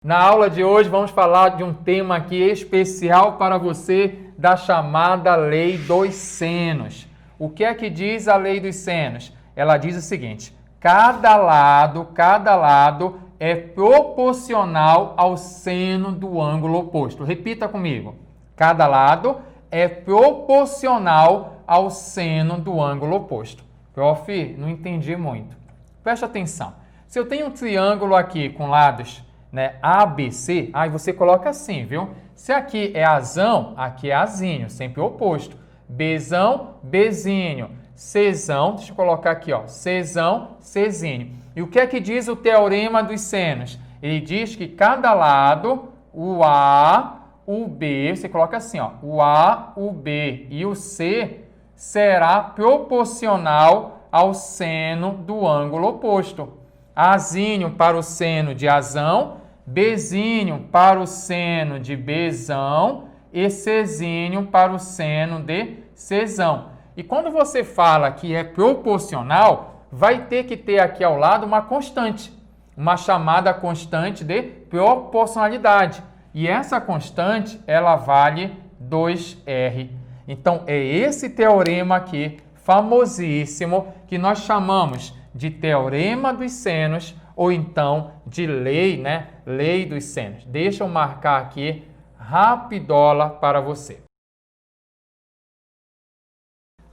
Na aula de hoje vamos falar de um tema aqui especial para você da chamada lei dos senos. O que é que diz a lei dos senos? Ela diz o seguinte: cada lado é proporcional ao seno do ângulo oposto. Repita comigo. Cada lado é proporcional ao seno do ângulo oposto. Prof, não entendi muito. Preste atenção. Se eu tenho um triângulo aqui com lados ABC, aí você coloca assim, viu? Se aqui é Azão, aqui é Azinho, sempre o oposto. Bzão, Bzinho. Czão, deixa eu colocar aqui, ó, Czão, Czinho. E o que é que diz o teorema dos senos? Ele diz que cada lado, o A, o B, você coloca assim, ó, o A, o B e o C será proporcional ao seno do ângulo oposto. Azinho para o seno de Azão, Bzinho para o seno de Bzão e Czinho para o seno de Czão. E quando você fala que é proporcional, vai ter que ter aqui ao lado uma constante, uma chamada constante de proporcionalidade. E essa constante, ela vale 2R. Então, é esse teorema aqui, famosíssimo, que nós chamamos de teorema dos senos ou então de lei, lei dos senos. Deixa eu marcar aqui rapidola para você.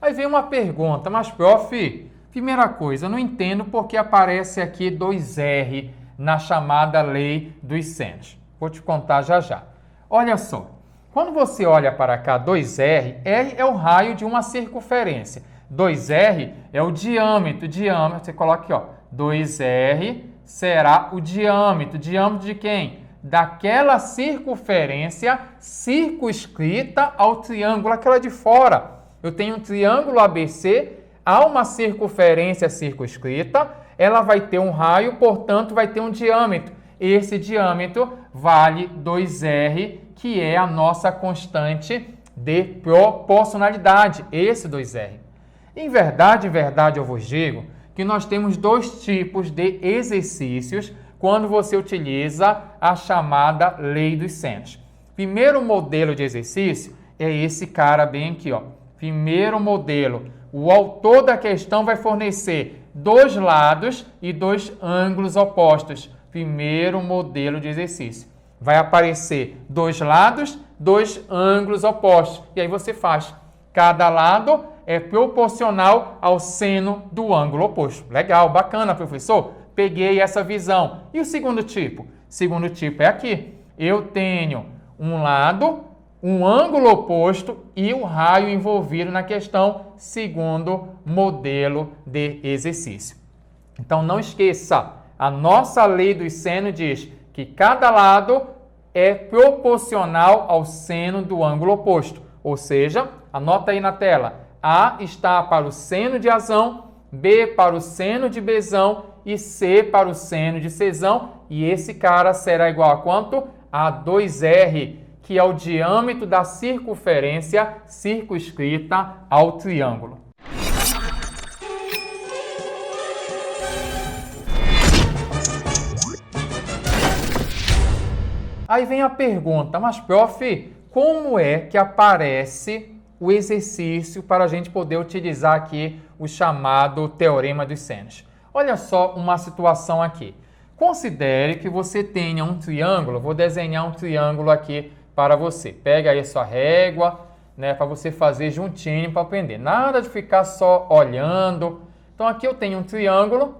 Aí vem uma pergunta, mas prof, primeira coisa, eu não entendo porque aparece aqui 2R na chamada lei dos senos. Vou te contar já já. Olha só, quando você olha para cá, 2R, R é o raio de uma circunferência. 2R é o diâmetro, você coloca aqui, ó, 2R será o diâmetro de quem? Daquela circunferência circunscrita ao triângulo, aquela de fora. Eu tenho um triângulo ABC, há uma circunferência circunscrita, ela vai ter um raio, portanto vai ter um diâmetro. Esse diâmetro vale 2R, que é a nossa constante de proporcionalidade, esse 2R. Em verdade, eu vos digo que nós temos dois tipos de exercícios quando você utiliza a chamada lei dos senos. Primeiro modelo de exercício é esse cara bem aqui, ó. Primeiro modelo, o autor da questão vai fornecer dois lados e dois ângulos opostos. Primeiro modelo de exercício. Vai aparecer dois lados, dois ângulos opostos. E aí você faz. Cada lado é proporcional ao seno do ângulo oposto. Legal, bacana, professor. Peguei essa visão. E o segundo tipo? O segundo tipo é aqui. Eu tenho um lado, um ângulo oposto e o raio envolvido na questão, segundo modelo de exercício. Então, não esqueça, a nossa lei dos senos diz que cada lado é proporcional ao seno do ângulo oposto. Ou seja, anota aí na tela. A está para o seno de Azão, B para o seno de Bzão e C para o seno de Czão. E esse cara será igual a quanto? A 2R, que é o diâmetro da circunferência circunscrita ao triângulo. Aí vem a pergunta, mas prof, como é que aparece o exercício para a gente poder utilizar aqui o chamado teorema dos senos? Olha só uma situação aqui. Considere que você tenha um triângulo, vou desenhar um triângulo aqui para você. Pega aí a sua régua, para você fazer juntinho para aprender. Nada de ficar só olhando. Então aqui eu tenho um triângulo,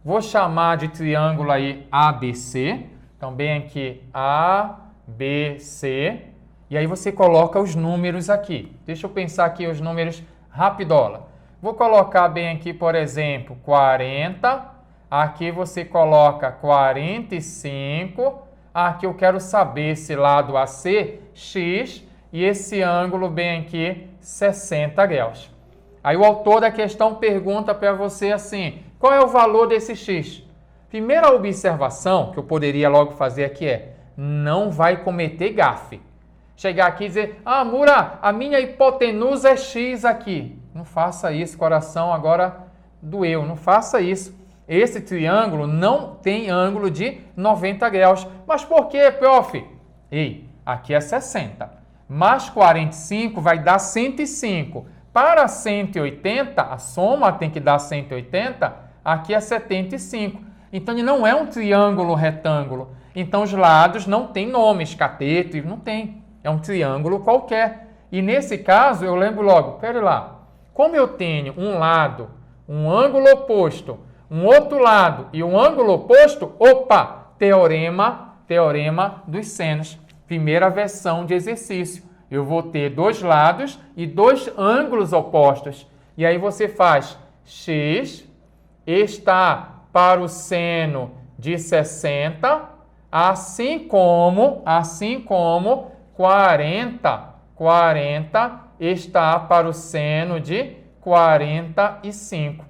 vou chamar de triângulo aí ABC. Então bem aqui ABC. E aí você coloca os números aqui. Deixa eu pensar aqui os números rapidola. Vou colocar bem aqui, por exemplo, 40. Aqui você coloca 45. Aqui eu quero saber esse lado AC, X, e esse ângulo bem aqui, 60 graus. Aí o autor da questão pergunta para você assim, qual é o valor desse X? Primeira observação que eu poderia logo fazer aqui é, não vai cometer gafe. Chegar aqui e dizer, Mura, a minha hipotenusa é X aqui. Não faça isso, coração agora doeu, não faça isso. esse triângulo não tem ângulo de 90 graus. Mas por quê, prof? Ei, aqui é 60. Mais 45 vai dar 105. Para 180, a soma tem que dar 180, aqui é 75. Então, ele não é um triângulo retângulo. Então, os lados não têm nomes, cateto, não tem. É um triângulo qualquer. E nesse caso, eu lembro logo, pera lá, como eu tenho um lado, um ângulo oposto, um outro lado e um ângulo oposto, opa, teorema dos senos. Primeira versão de exercício. Eu vou ter dois lados e dois ângulos opostos. E aí você faz x está para o seno de 60, assim como 40 está para o seno de 45.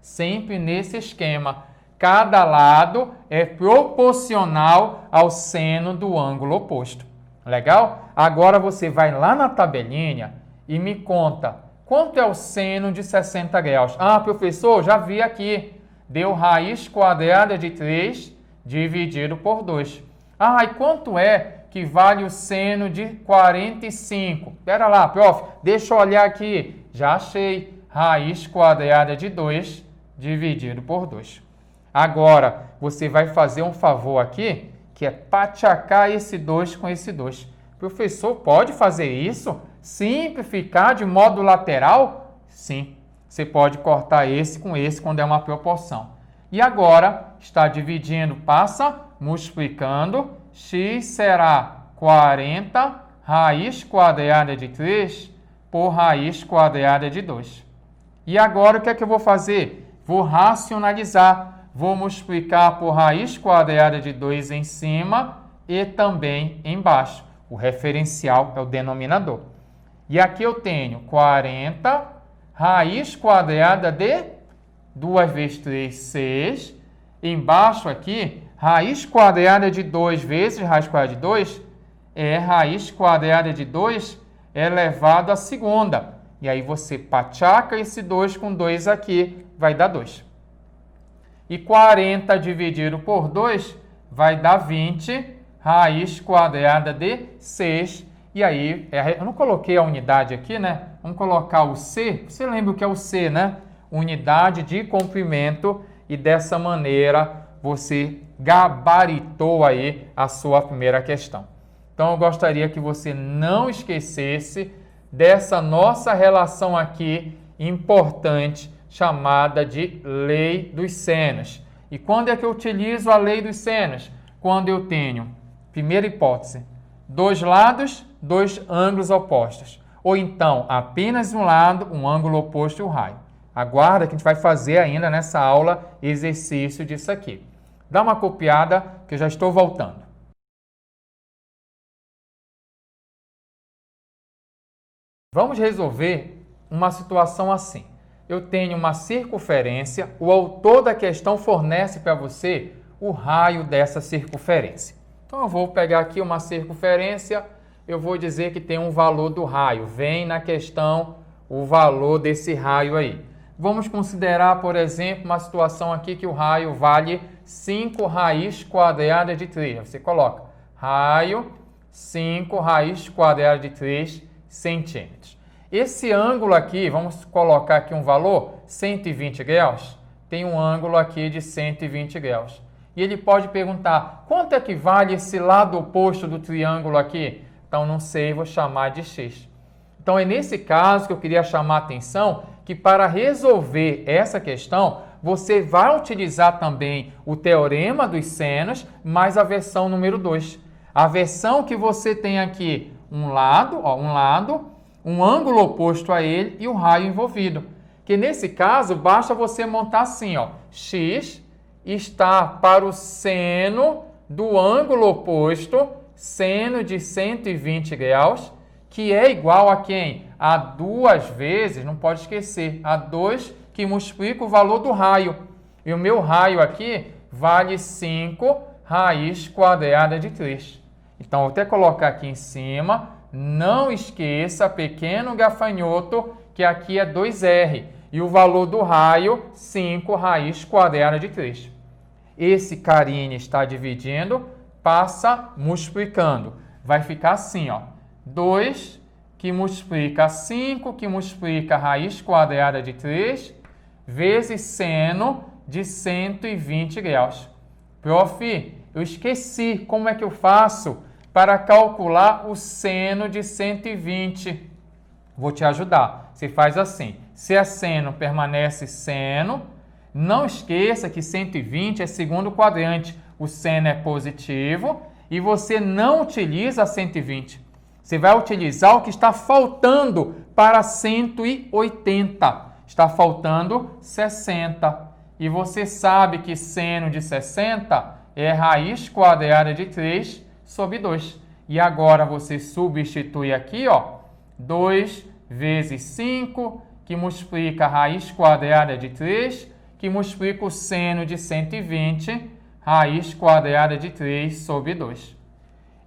Sempre nesse esquema. Cada lado é proporcional ao seno do ângulo oposto. Legal? Agora você vai lá na tabelinha e me conta quanto é o seno de 60 graus. Ah, professor, já vi aqui. Deu raiz quadrada de 3 dividido por 2. Ah, e quanto é que vale o seno de 45? Espera lá, prof, deixa eu olhar aqui. Já achei. Raiz quadrada de 2 dividido por 2. Agora, você vai fazer um favor aqui, que é pachacar esse 2 com esse 2. Professor, pode fazer isso? Simplificar de modo lateral? Sim. Você pode cortar esse com esse quando é uma proporção. E agora, está dividindo, passa multiplicando. X será 40 raiz quadrada de 3 por raiz quadrada de 2. E agora, o que é que eu vou fazer? Vou racionalizar. Vou multiplicar por raiz quadrada de 2 em cima e também embaixo. O referencial é o denominador. E aqui eu tenho 40 raiz quadrada de 2 vezes 3, 6. Embaixo aqui, raiz quadrada de 2 vezes raiz quadrada de 2 é raiz quadrada de 2 elevado à segunda. E aí você pachaca esse 2 com 2 aqui, vai dar 2. E 40 dividido por 2 vai dar 20 raiz quadrada de 6. E aí, eu não coloquei a unidade aqui, né? Vamos colocar o C. Você lembra o que é o C, né? Unidade de comprimento. E dessa maneira, você gabaritou aí a sua primeira questão. Então, eu gostaria que você não esquecesse dessa nossa relação aqui importante, chamada de lei dos senos. E quando é que eu utilizo a lei dos senos? Quando eu tenho, primeira hipótese, dois lados, dois ângulos opostos. Ou então, apenas um lado, um ângulo oposto e o raio. Aguarda que a gente vai fazer ainda nessa aula exercício disso aqui. Dá uma copiada que eu já estou voltando. Vamos resolver uma situação assim. Eu tenho uma circunferência, o autor da questão fornece para você o raio dessa circunferência. Então, eu vou pegar aqui uma circunferência, eu vou dizer que tem um valor do raio. Vem na questão o valor desse raio aí. Vamos considerar, por exemplo, uma situação aqui que o raio vale 5 raiz quadrada de 3. Você coloca raio 5 raiz quadrada de 3 centímetros. Esse ângulo aqui, vamos colocar aqui um valor, 120 graus, tem um ângulo aqui de 120 graus. E ele pode perguntar, quanto é que vale esse lado oposto do triângulo aqui? Então, não sei, vou chamar de x. Então, é nesse caso que eu queria chamar a atenção, que para resolver essa questão, você vai utilizar também o teorema dos senos, mais a versão número 2. A versão que você tem aqui, um lado, um ângulo oposto a ele e o raio envolvido. Que nesse caso, basta você montar assim, ó, x está para o seno do ângulo oposto, seno de 120 graus, que é igual a quem? A 2 vezes, não pode esquecer, a 2 que multiplica o valor do raio. E o meu raio aqui vale 5 raiz quadrada de 3. Então, vou até colocar aqui em cima. Não esqueça, pequeno gafanhoto, que aqui é 2R. E o valor do raio, 5 raiz quadrada de 3. Esse carinha está dividindo, passa multiplicando. Vai ficar assim, ó. 2 que multiplica 5, que multiplica raiz quadrada de 3, vezes seno de 120 graus. Prof, eu esqueci como é que eu faço para calcular o seno de 120. Vou te ajudar. Você faz assim. Se é seno, permanece seno. Não esqueça que 120 é segundo quadrante. O seno é positivo e você não utiliza 120. Você vai utilizar o que está faltando para 180. Está faltando 60. E você sabe que seno de 60 é raiz quadrada de 3 sobre 2. E agora você substitui aqui, ó, 2 vezes 5, que multiplica a raiz quadrada de 3, que multiplica o seno de 120, raiz quadrada de 3 sobre 2.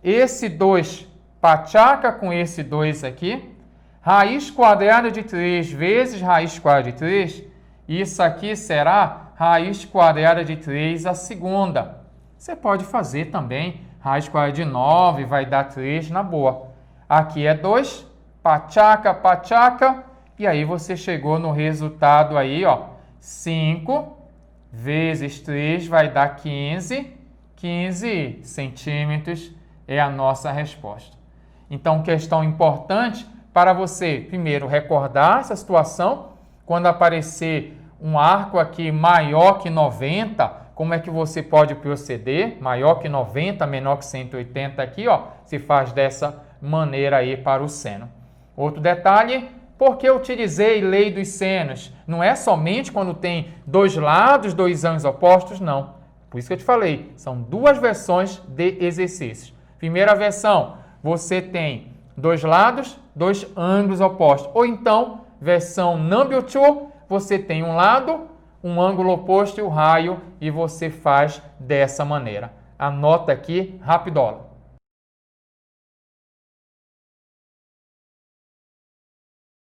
Esse 2 pachaca com esse 2 aqui, raiz quadrada de 3 vezes raiz quadrada de 3, isso aqui será raiz quadrada de 3 a segunda. Você pode fazer também raiz quadrada de 9, vai dar 3 na boa. Aqui é 2, pachaca, pachaca, e aí você chegou no resultado aí, ó, 5 vezes 3 vai dar 15, 15 centímetros é a nossa resposta. Então, questão importante para você, primeiro, recordar essa situação, quando aparecer um arco aqui maior que 90, como é que você pode proceder? Maior que 90, menor que 180 aqui, ó, se faz dessa maneira aí para o seno. Outro detalhe, por que eu utilizei lei dos senos? Não é somente quando tem dois lados, dois ângulos opostos, não. Por isso que eu te falei, são duas versões de exercícios. Primeira versão, você tem dois lados, dois ângulos opostos. Ou então, versão number 2, você tem um lado, um ângulo oposto e o raio, e você faz dessa maneira. Anota aqui, rapidola.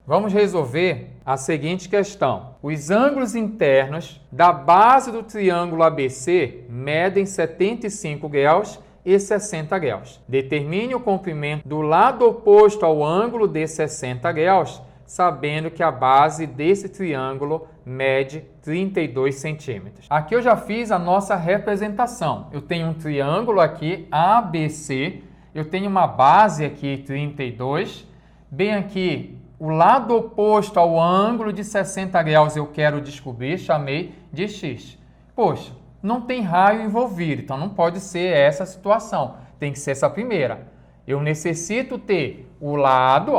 Vamos resolver a seguinte questão. Os ângulos internos da base do triângulo ABC medem 75 graus e 60 graus. Determine o comprimento do lado oposto ao ângulo de 60 graus, sabendo que a base desse triângulo mede 32 centímetros. Aqui eu já fiz a nossa representação. Eu tenho um triângulo aqui, ABC, eu tenho uma base aqui, 32, bem aqui, o lado oposto ao ângulo de 60 graus eu quero descobrir, chamei de X. Poxa, não tem raio envolvido, então não pode ser essa situação. Tem que ser essa primeira. Eu necessito ter o lado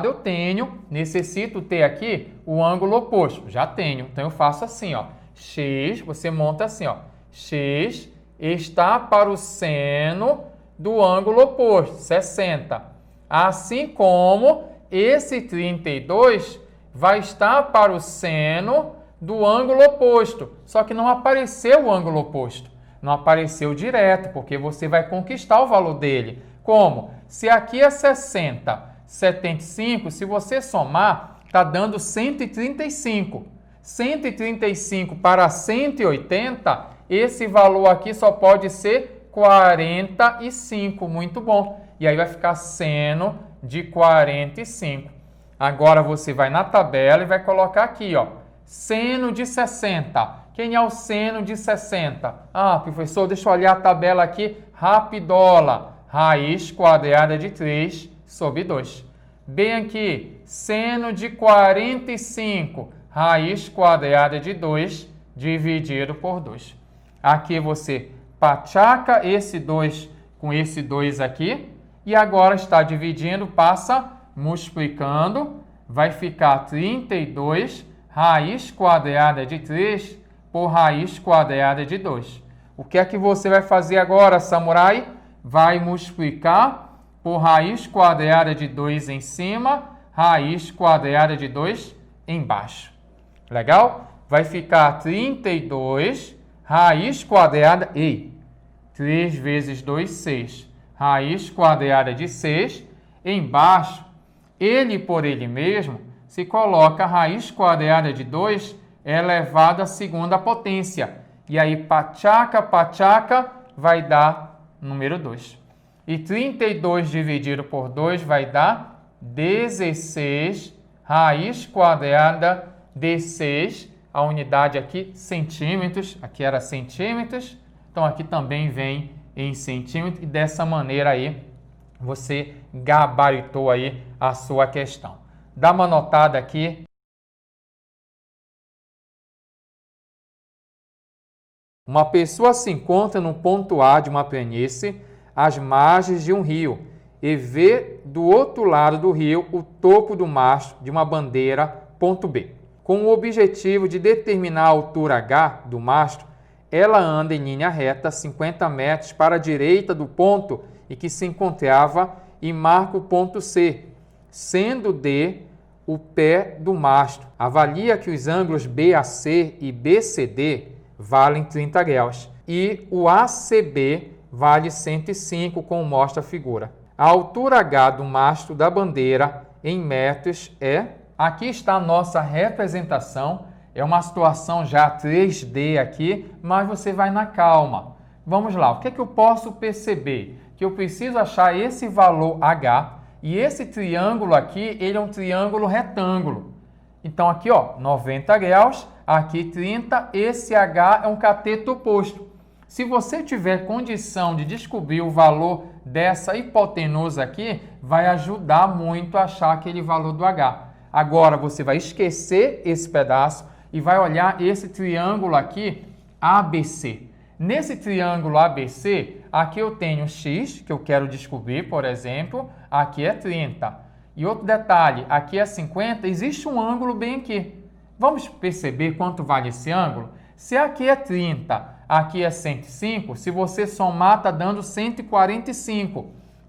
eu tenho, necessito ter aqui o ângulo oposto. Já tenho, então eu faço assim, ó. X, você monta assim, ó. X está para o seno do ângulo oposto, 60. Assim como esse 32 vai estar para o seno do ângulo oposto, só que não apareceu o ângulo oposto, não apareceu direto, porque você vai conquistar o valor dele. Como? Se aqui é 60, 75, se você somar, está dando 135. 135 para 180, esse valor aqui só pode ser 45, muito bom. E aí vai ficar seno de 45. Agora você vai na tabela e vai colocar aqui, ó, seno de 60. Quem é o seno de 60? Ah, professor, deixa eu olhar a tabela aqui, rapidola. Raiz quadrada de 3 sobre 2. Bem aqui, seno de 45. Raiz quadrada de 2 dividido por 2. Aqui você pachaca esse 2 com esse 2 aqui. E agora está dividindo, passa multiplicando, vai ficar 32 raiz quadrada de 3 por raiz quadrada de 2. O que é que você vai fazer agora, samurai? Vai multiplicar por raiz quadrada de 2 em cima, raiz quadrada de 2 embaixo. Legal? Vai ficar 32 raiz quadrada, 3 vezes 2, 6. Raiz quadrada de 6, embaixo, ele por ele mesmo, se coloca a raiz quadrada de 2 elevado à segunda potência. E aí, pachaca, pachaca, vai dar número 2. E 32 dividido por 2 vai dar 16 raiz quadrada de 6. A unidade aqui, centímetros. Aqui era centímetros. Então, aqui também vem em centímetros. E dessa maneira aí, você gabaritou aí a sua questão. Dá uma notada aqui. Uma pessoa se encontra no ponto A de uma planície, às margens de um rio, e vê do outro lado do rio o topo do mastro de uma bandeira, ponto B. Com o objetivo de determinar a altura H do mastro, ela anda em linha reta 50 metros para a direita do ponto em que se encontrava e marca o ponto C, sendo D o pé do mastro. Avalia que os ângulos BAC e BCD valem 30 graus e o ACB vale 105, como mostra a figura. A altura H do mastro da bandeira em metros é... Aqui está a nossa representação. É uma situação já 3D aqui, mas você vai na calma. Vamos lá, o que é que eu posso perceber? Que eu preciso achar esse valor H e esse triângulo aqui, ele é um triângulo retângulo. Então aqui, ó, 90 graus, aqui 30, esse H é um cateto oposto. Se você tiver condição de descobrir o valor dessa hipotenusa aqui, vai ajudar muito a achar aquele valor do H. Agora você vai esquecer esse pedaço e vai olhar esse triângulo aqui, ABC. Nesse triângulo ABC, aqui eu tenho x, que eu quero descobrir, por exemplo, aqui é 30. E outro detalhe, aqui é 50, existe um ângulo bem aqui. Vamos perceber quanto vale esse ângulo? Se aqui é 30, aqui é 105, se você somar, está dando 145.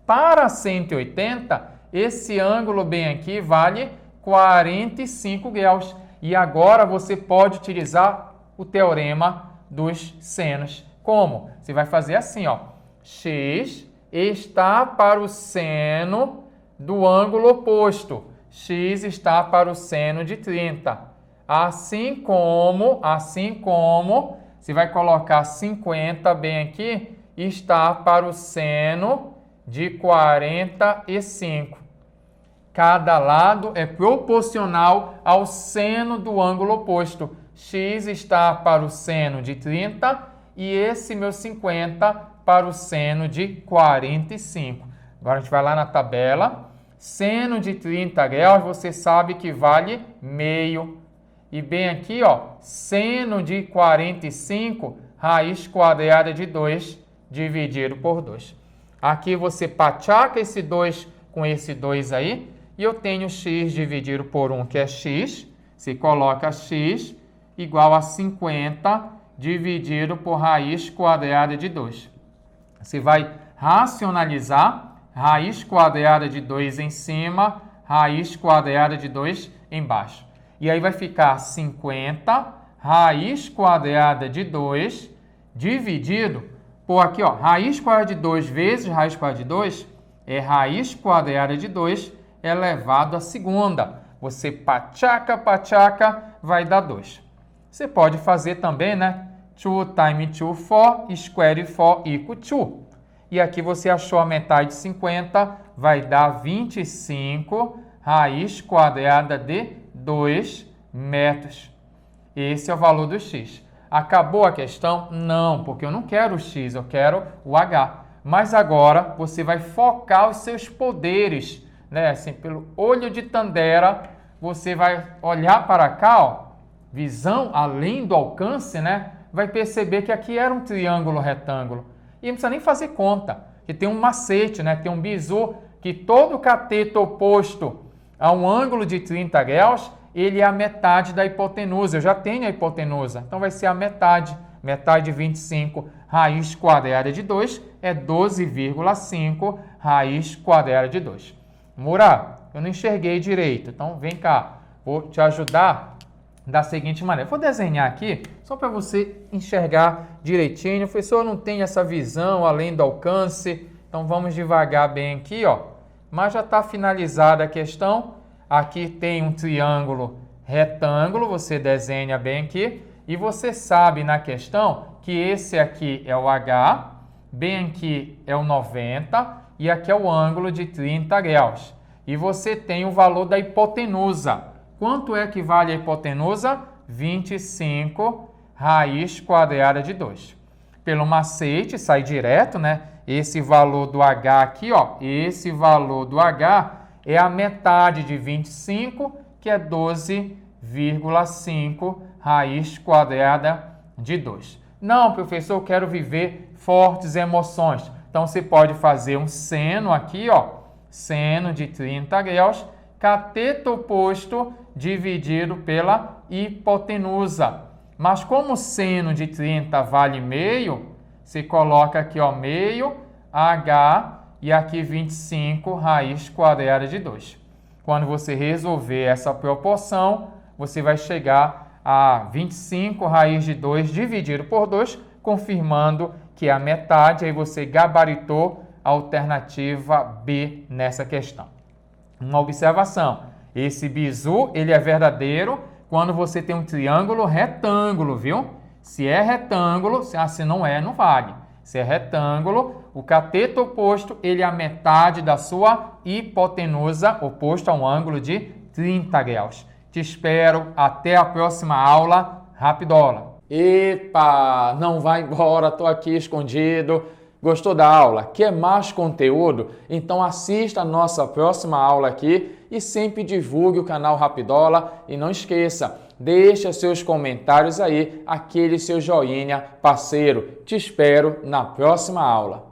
Para 180, esse ângulo bem aqui vale 45 graus. E agora você pode utilizar o teorema dos senos. Como? Você vai fazer assim, ó. X está para o seno do ângulo oposto. X está para o seno de 30. Assim como, você vai colocar 50 bem aqui, está para o seno de 45. Cada lado é proporcional ao seno do ângulo oposto. X está para o seno de 30 e esse meu 50 para o seno de 45. Agora a gente vai lá na tabela. Seno de 30 graus, você sabe que vale meio. E bem aqui, ó, seno de 45, raiz quadrada de 2 dividido por 2. Aqui você pachaca esse 2 com esse 2 aí. E eu tenho x dividido por 1, que é x. Se coloca x igual a 50 dividido por raiz quadrada de 2. Você vai racionalizar raiz quadrada de 2 em cima, raiz quadrada de 2 embaixo. E aí vai ficar 50 raiz quadrada de 2 dividido por aqui, ó, raiz quadrada de 2 vezes raiz quadrada de 2 é raiz quadrada de 2 elevado à segunda. Você pachaca, vai dar 2. Você pode fazer também, né? 2 times 2, 4, square 4 equal 2. E aqui você achou a metade de 50, vai dar 25 raiz quadrada de 2 metros. Esse é o valor do x. Acabou a questão? Não, porque eu não quero o x, eu quero o h. Mas agora você vai focar os seus poderes, né? Assim, pelo olho de Tandera, você vai olhar para cá, ó, visão além do alcance, né? Vai perceber que aqui era um triângulo retângulo. E não precisa nem fazer conta, que tem um macete, né? Tem um bizu, que todo cateto oposto a um ângulo de 30 graus, ele é a metade da hipotenusa. Eu já tenho a hipotenusa, então vai ser a metade. Metade de 25 raiz quadrada de 2 é 12,5 raiz quadrada de 2. Murá, eu não enxerguei direito, então vem cá, vou te ajudar da seguinte maneira. Vou desenhar aqui, só para você enxergar direitinho. O professor não tem essa visão além do alcance, então vamos devagar bem aqui, ó. Mas já está finalizada a questão. Aqui tem um triângulo retângulo, você desenha bem aqui. E você sabe na questão que esse aqui é o H, bem aqui é o 90 e aqui é o ângulo de 30 graus. E você tem o valor da hipotenusa. Quanto é que vale a hipotenusa? 25 raiz quadrada de 2. Pelo macete, sai direto, né? Esse valor do H aqui, ó, esse valor do H é a metade de 25, que é 12,5 raiz quadrada de 2. Não, professor, eu quero viver fortes emoções. Então, você pode fazer um seno aqui, ó, seno de 30 graus, cateto oposto dividido pela hipotenusa. Mas como seno de 30 vale meio, você coloca aqui, ó, meio, H, e aqui 25 raiz quadrada de 2. Quando você resolver essa proporção, você vai chegar a 25 raiz de 2 dividido por 2, confirmando que é a metade. Aí você gabaritou a alternativa B nessa questão. Uma observação, esse bizu ele é verdadeiro quando você tem um triângulo retângulo, viu? Se é retângulo, se não é, não vale. Se é retângulo, o cateto oposto ele é a metade da sua hipotenusa, oposto a um ângulo de 30 graus. Te espero até a próxima aula. Rapidola! Epa, não vai embora, tô aqui escondido. Gostou da aula? Quer mais conteúdo? Então assista a nossa próxima aula aqui e sempre divulgue o canal Rapidola. E não esqueça, deixa seus comentários aí, aquele seu joinha parceiro. Te espero na próxima aula.